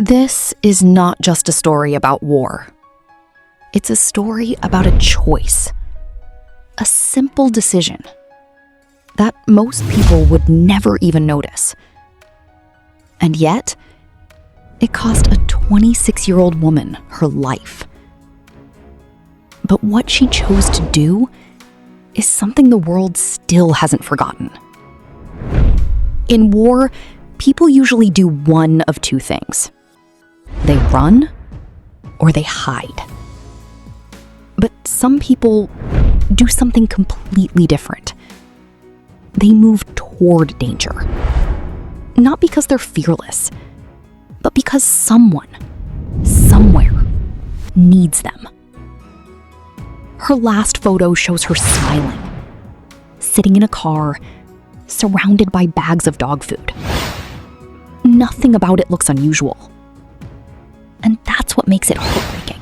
This is not just a story about war. It's a story about a choice. A simple decision that most people would never even notice. And yet, it cost a 26-year-old woman her life. But what she chose to do is something the world still hasn't forgotten. In war, people usually do one of two things. They run or they hide. But some people do something completely different. They move toward danger. Not because they're fearless, but because someone, somewhere, needs them. Her last photo shows her smiling, sitting in a car, surrounded by bags of dog food. Nothing about it looks unusual. And that's what makes it heartbreaking.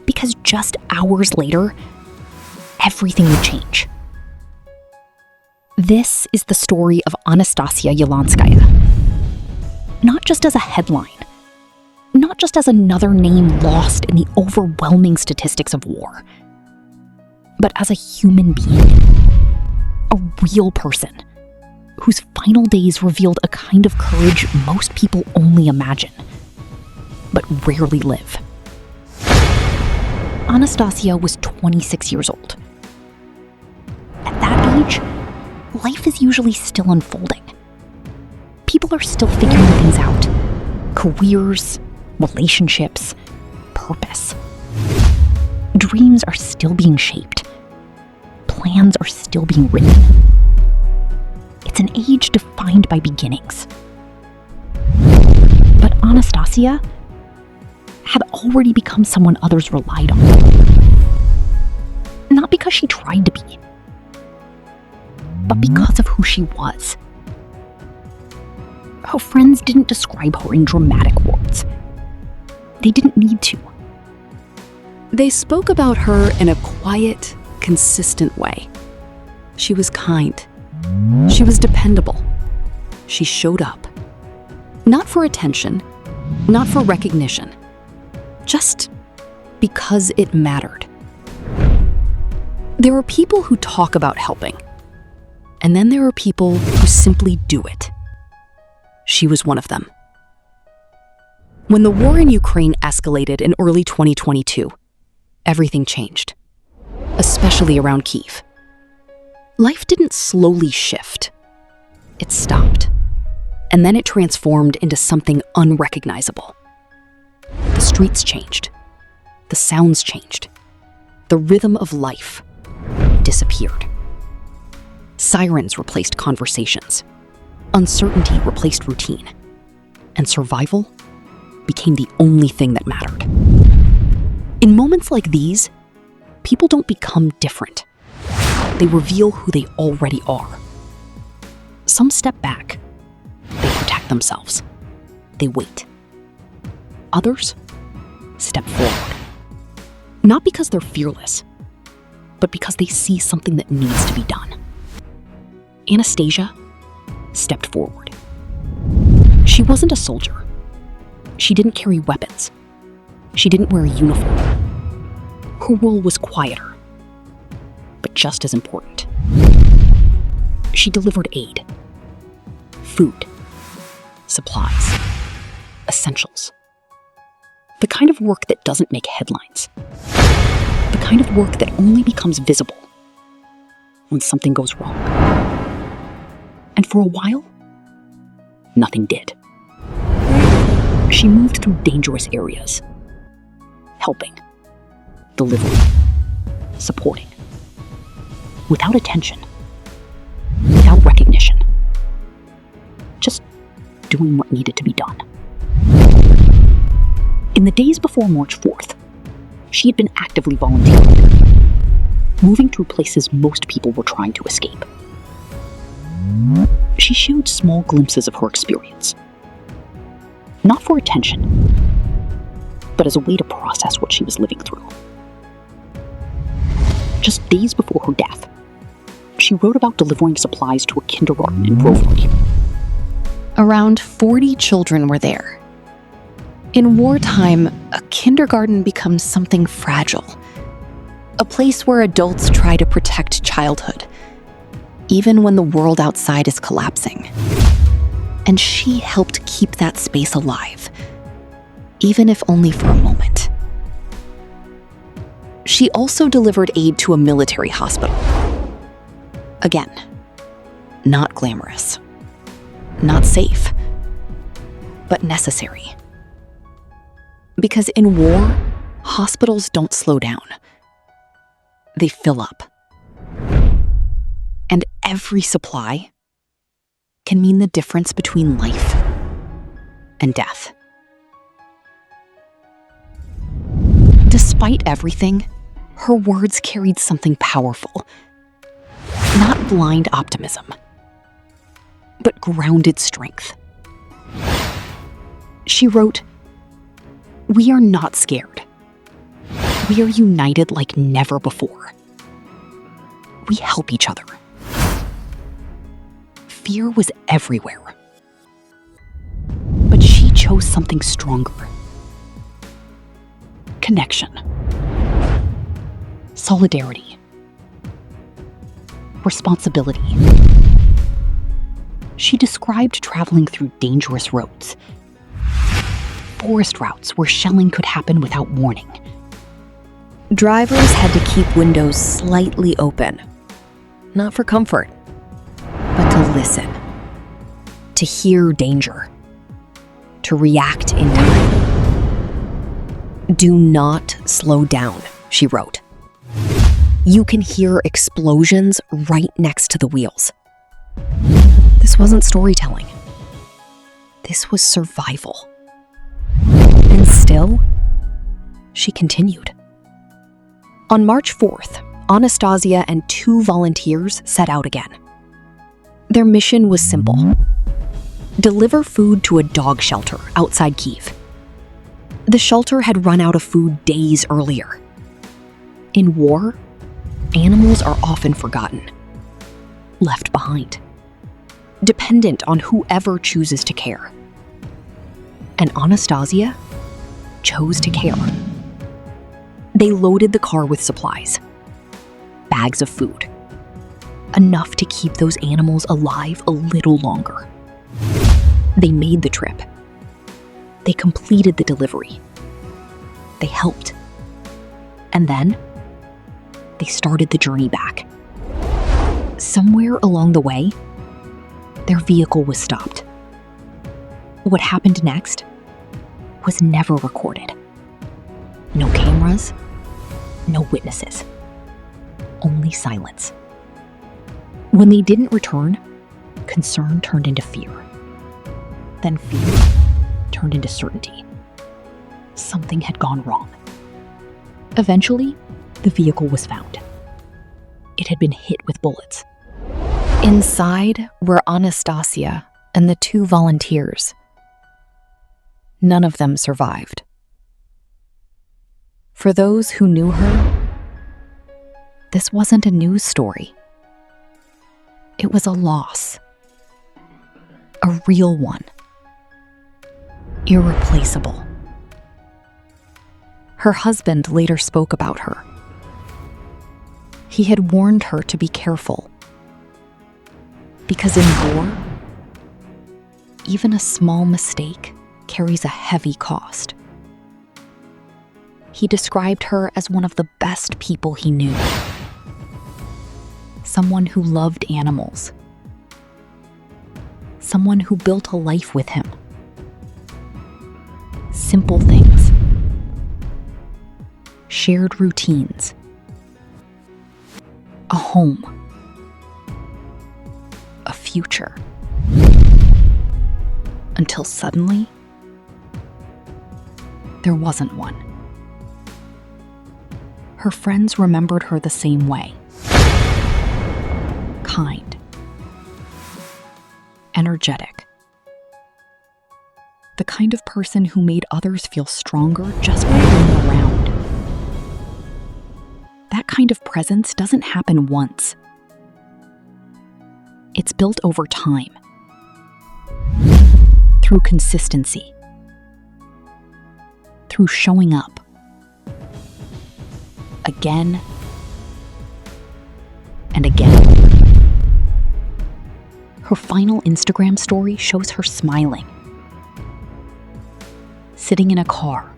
Because just hours later, everything would change. This is the story of Anastasiia Yalanskaya. Not just as a headline, not just as another name lost in the overwhelming statistics of war, but as a human being, a real person whose final days revealed a kind of courage most people only imagine, but rarely live. Anastasiia was 26 years old. At that age, life is usually still unfolding. People are still figuring things out. Careers, relationships, purpose. Dreams are still being shaped. Plans are still being written. It's an age defined by beginnings. But Anastasiia had already become someone others relied on. Not because she tried to be, but because of who she was. Her friends didn't describe her in dramatic words. They didn't need to. They spoke about her in a quiet, consistent way. She was kind. She was dependable. She showed up. Not for attention, not for recognition, just because it mattered. There are people who talk about helping, and then there are people who simply do it. She was one of them. When the war in Ukraine escalated in early 2022, everything changed, especially around Kyiv. Life didn't slowly shift. It stopped, and then it transformed into something unrecognizable. The streets changed. The sounds changed. The rhythm of life disappeared. Sirens replaced conversations. Uncertainty replaced routine. And survival became the only thing that mattered. In moments like these, people don't become different. They reveal who they already are. Some step back. They protect themselves. They wait. Others step forward. Not because they're fearless, but because they see something that needs to be done. Anastasiia stepped forward. She wasn't a soldier. She didn't carry weapons. She didn't wear a uniform. Her role was quieter, but just as important. She delivered aid, food, supplies, essentials. The kind of work that doesn't make headlines. The kind of work that only becomes visible when something goes wrong. And for a while, nothing did. She moved through dangerous areas, helping, delivering, supporting, without attention, without recognition, just doing what needed to be done. In the days before March 4th, she had been actively volunteering, moving through places most people were trying to escape. She showed small glimpses of her experience. Not for attention, but as a way to process what she was living through. Just days before her death, she wrote about delivering supplies to a kindergarten in Brovary. Around 40 children were there, In wartime, a kindergarten becomes something fragile. A place where adults try to protect childhood, even when the world outside is collapsing. And she helped keep that space alive, even if only for a moment. She also delivered aid to a military hospital. Again, not glamorous, not safe, but necessary. Because in war, hospitals don't slow down. They fill up. And every supply can mean the difference between life and death. Despite everything, her words carried something powerful. Not blind optimism, but grounded strength. She wrote, "We are not scared. We are united like never before. We help each other." Fear was everywhere. But she chose something stronger. Connection. Solidarity. Responsibility. She described traveling through dangerous roads. Forest routes where shelling could happen without warning. Drivers had to keep windows slightly open, not for comfort, but to listen, to hear danger, to react in time. "Do not slow down," she wrote. "You can hear explosions right next to the wheels." This wasn't storytelling. This was survival. And still, she continued. On March 4th, Anastasiia and 2 volunteers set out again. Their mission was simple: deliver food to a dog shelter outside Kyiv. The shelter had run out of food days earlier. In war, animals are often forgotten, left behind, dependent on whoever chooses to care. And Anastasiia chose to care. They loaded the car with supplies, bags of food, enough to keep those animals alive a little longer. They made the trip. They completed the delivery. They helped. And then, they started the journey back. Somewhere along the way, their vehicle was stopped. What happened next was never recorded. No cameras, no witnesses, only silence. When they didn't return, concern turned into fear. Then fear turned into certainty. Something had gone wrong. Eventually, the vehicle was found. It had been hit with bullets. Inside were Anastasiia and the 2 volunteers. None of them survived. For those who knew her, this wasn't a news story. It was a loss. A real one. Irreplaceable. Her husband later spoke about her. He had warned her to be careful. Because in war, even a small mistake carries a heavy cost. He described her as one of the best people he knew. Someone who loved animals. Someone who built a life with him. Simple things. Shared routines. A home. A future. Until suddenly, there wasn't one. Her friends remembered her the same way. Kind. Energetic. The kind of person who made others feel stronger just by being around. That kind of presence doesn't happen once. It's built over time. Through consistency. through showing up. Again and again. Her final Instagram story shows her smiling, sitting in a car,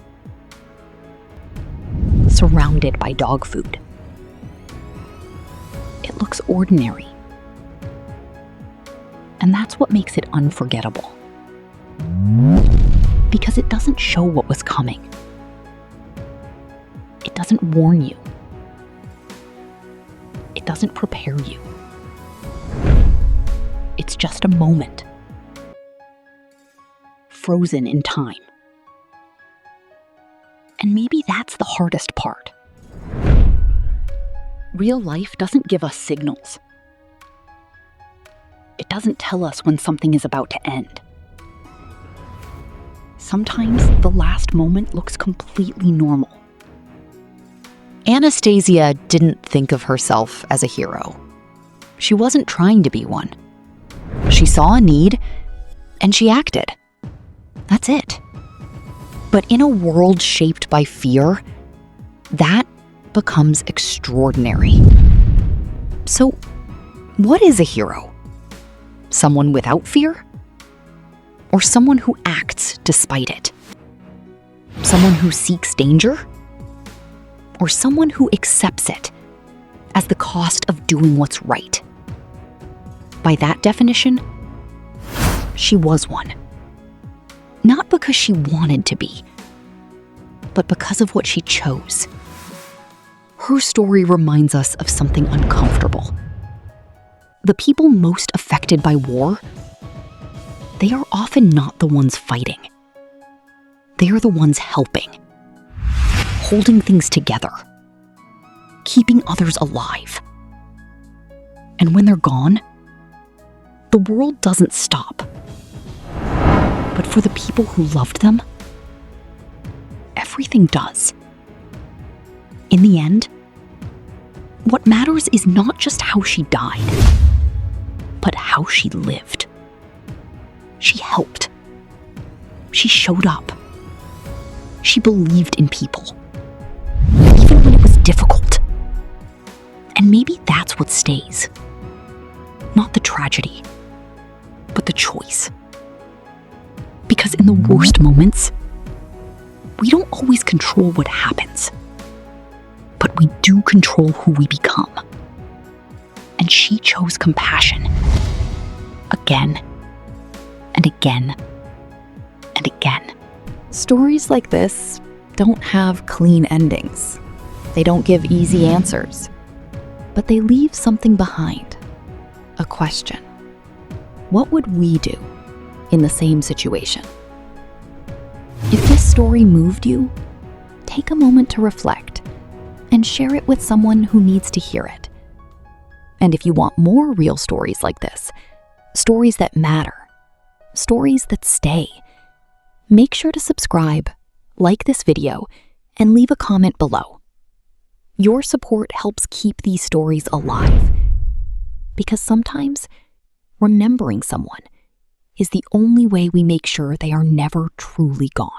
surrounded by dog food. It looks ordinary. And that's what makes it unforgettable. Because it doesn't show what was coming. It doesn't warn you. It doesn't prepare you. It's just a moment, frozen in time. And maybe that's the hardest part. Real life doesn't give us signals. It doesn't tell us when something is about to end. Sometimes the last moment looks completely normal. Anastasiia didn't think of herself as a hero. She wasn't trying to be one. She saw a need, and she acted. That's it. But in a world shaped by fear, that becomes extraordinary. So, what is a hero? Someone without fear? Or someone who acts despite it? Someone who seeks danger? Or someone who accepts it as the cost of doing what's right? By that definition, she was one. Not because she wanted to be, but because of what she chose. Her story reminds us of something uncomfortable. The people most affected by war, they are often not the ones fighting. They are the ones helping, holding things together, keeping others alive. And when they're gone, the world doesn't stop. But for the people who loved them, everything does. In the end, what matters is not just how she died, but how she lived. She helped. She showed up. She believed in people, even when it was difficult. And maybe that's what stays. Not the tragedy, but the choice. Because in the worst moments, we don't always control what happens, but we do control who we become. And she chose compassion again and again and again. Stories like this don't have clean endings. They don't give easy answers, but they leave something behind. A question. What would we do in the same situation? If this story moved you, take a moment to reflect and share it with someone who needs to hear it. And if you want more real stories like this, stories that matter, stories that stay, make sure to subscribe, like this video, and leave a comment below. Your support helps keep these stories alive, because sometimes remembering someone is the only way we make sure they are never truly gone.